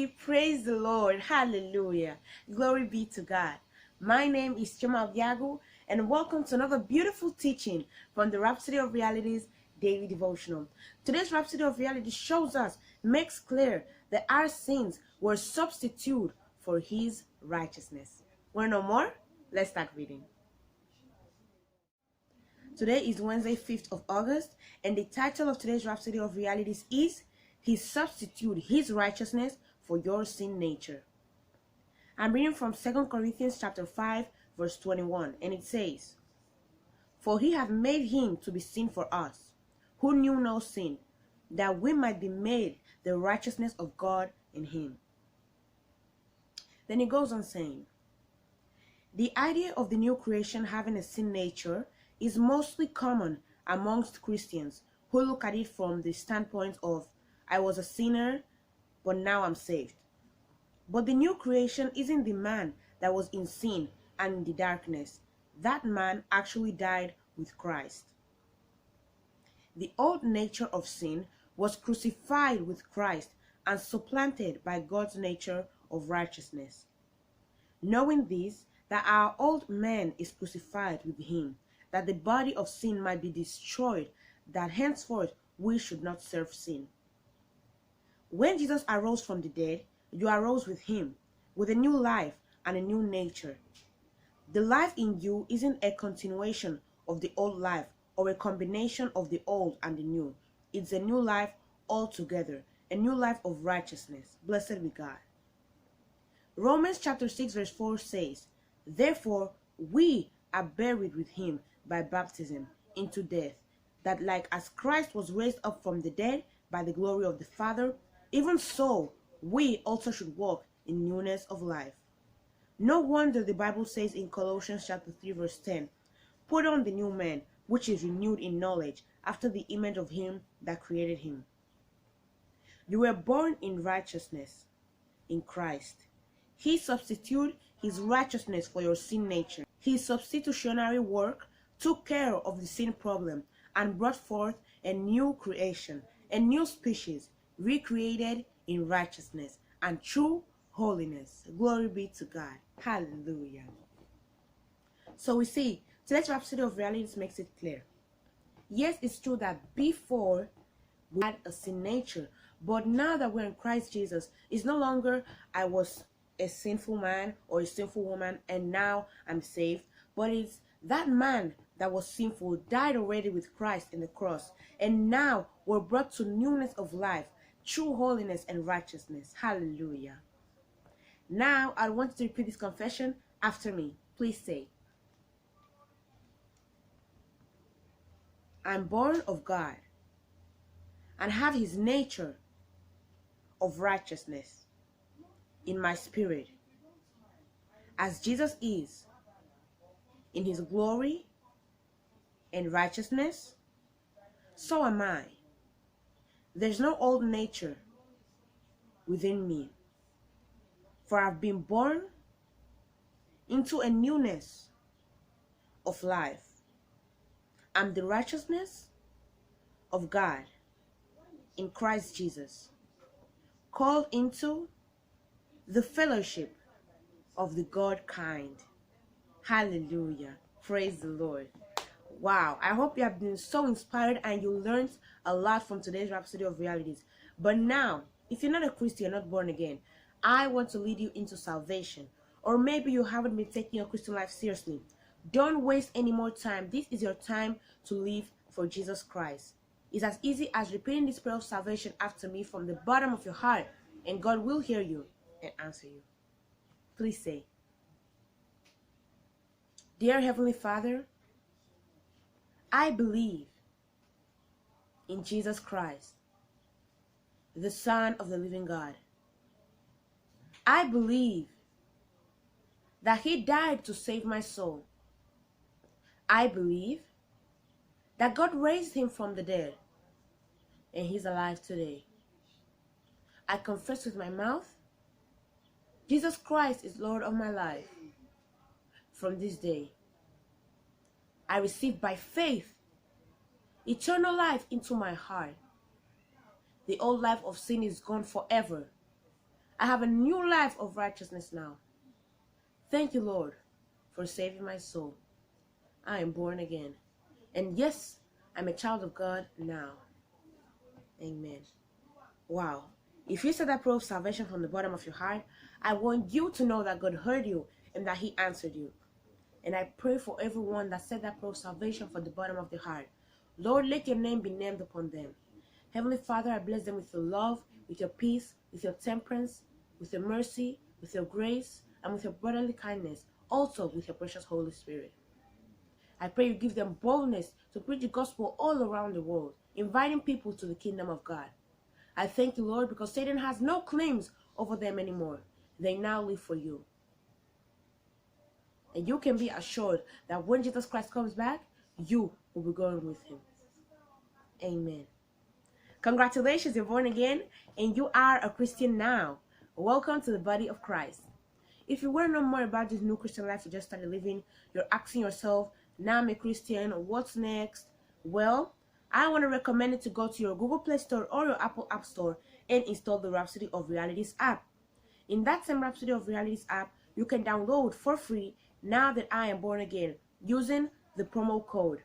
everybody. Praise the Lord. Hallelujah. Glory be to God. My name is Chioma Obiagwu, and welcome to another beautiful teaching from the Rhapsody of Realities daily devotional. Today's Rhapsody of Realities shows us, makes clear that our sins were substitute for His righteousness. Want to know more? Let's start reading. Today is Wednesday, 5th of August, and the title of today's Rhapsody of Realities is He substituted His righteousness for your sin nature. I'm reading from 2 Corinthians chapter 5, verse 21, and it says, "For He hath made Him to be sin for us, who knew no sin, that we might be made the righteousness of God in Him." Then it goes on saying, the idea of the new creation having a sin nature is mostly common amongst Christians who look at it from the standpoint of, I was a sinner, but now I'm saved. But the new creation isn't the man that was in sin and in the darkness. That man actually died with Christ. The old nature of sin was crucified with Christ and supplanted by God's nature of righteousness. Knowing this, that our old man is crucified with Him, that the body of sin might be destroyed, that henceforth we should not serve sin. When Jesus arose from the dead, you arose with Him, with a new life and a new nature. The life in you isn't a continuation of the old life or a combination of the old and the new. It's a new life altogether, a new life of righteousness. Blessed be God. Romans chapter 6 verse 4 says, "Therefore we are buried with Him by baptism into death, that like as Christ was raised up from the dead by the glory of the Father, even so we also should walk in newness of life." No wonder the Bible says in Colossians chapter 3 verse 10, "Put on the new man, which is renewed in knowledge, after the image of Him that created him." You were born in righteousness in Christ. He substituted His righteousness for your sin nature. His substitutionary work took care of the sin problem and brought forth a new creation, a new species, recreated in righteousness and true holiness. Glory be to God. Hallelujah. So we see, today's Rhapsody of Realities makes it clear. Yes, it's true that before we had a sin nature, but now that we're in Christ Jesus, it's no longer I was a sinful man or a sinful woman and now I'm saved, but it's that man that was sinful died already with Christ in the cross, and now we're brought to newness of life, true holiness and righteousness. Hallelujah. Now I want you to repeat this confession after me. Please say, I'm born of God and have His nature of righteousness in my spirit. As Jesus is in His glory and righteousness, so am I. There's no old nature within me, for I've been born into a newness of life. I'm the righteousness of God in Christ Jesus, called into the fellowship of the God kind. Hallelujah. Praise the Lord. Wow, I hope you have been so inspired and you learned a lot from today's Rhapsody of Realities. But now, if you're not a Christian, you're not born again, I want to lead you into salvation. Or maybe you haven't been taking your Christian life seriously. Don't waste any more time. This is your time to live for Jesus Christ. It's as easy as repeating this prayer of salvation after me from the bottom of your heart, and God will hear you and answer you. Please say, Dear Heavenly Father, I believe in Jesus Christ, the Son of the living God. I believe that He died to save my soul. I believe that God raised Him from the dead and He's alive today. I confess with my mouth, Jesus Christ is Lord of my life. From this day, I receive by faith eternal life into my heart. The old life of sin is gone forever, I have a new life of righteousness now. Thank you, Lord, for saving my soul. I am born again. And yes, I'm a child of God now. Amen. Wow. If you said that prayer of salvation from the bottom of your heart, I want you to know that God heard you and that He answered you. And I pray for everyone that said that prayer of salvation from the bottom of their heart. Lord, let your name be named upon them. Heavenly Father, I bless them with your love, with your peace, with your temperance, with your mercy, with your grace, and with your brotherly kindness, also with your precious Holy Spirit. I pray you give them boldness to preach the gospel all around the world, inviting people to the kingdom of God. I thank you, Lord, because Satan has no claims over them anymore. They now live for you. And you can be assured that when Jesus Christ comes back, you will be going with him. Amen. Congratulations, you're born again, and you are a Christian now. Welcome to the body of Christ. If you want to know more about this new Christian life you just started living, you're asking yourself, now I'm a Christian, what's next? Well, I want to recommend it to go to your Google Play Store or your Apple App Store and install the Rhapsody of Realities app. In that same Rhapsody of Realities app, you can download for free Now That I Am Born Again using the promo code.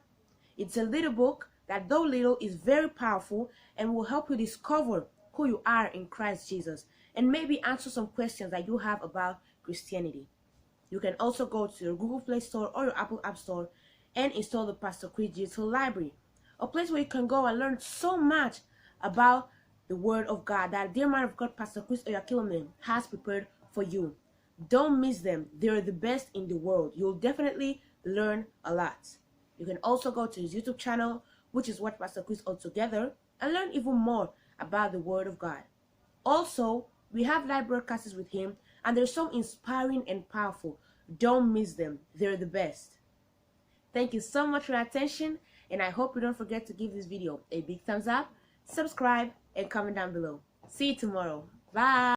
It's a little book that, though little, is very powerful and will help you discover who you are in Christ Jesus and maybe answer some questions that you have about Christianity. You can also go to your Google Play Store or your Apple App Store and install the Pastor Chris Digital Library, a place where you can go and learn so much about the Word of God that dear man of God, Pastor Chris Obiagwu, has prepared for you. Don't miss them. They're the best in the world. You'll definitely learn a lot. You can also go to his YouTube channel, which is What Pastor Chris Altogether, and learn even more about the Word of God. Also, we have live broadcasts with him, and they're so inspiring and powerful. Don't miss them. They're the best. Thank you so much for your attention, and I hope you don't forget to give this video a big thumbs up, subscribe, and comment down below. See you tomorrow. Bye.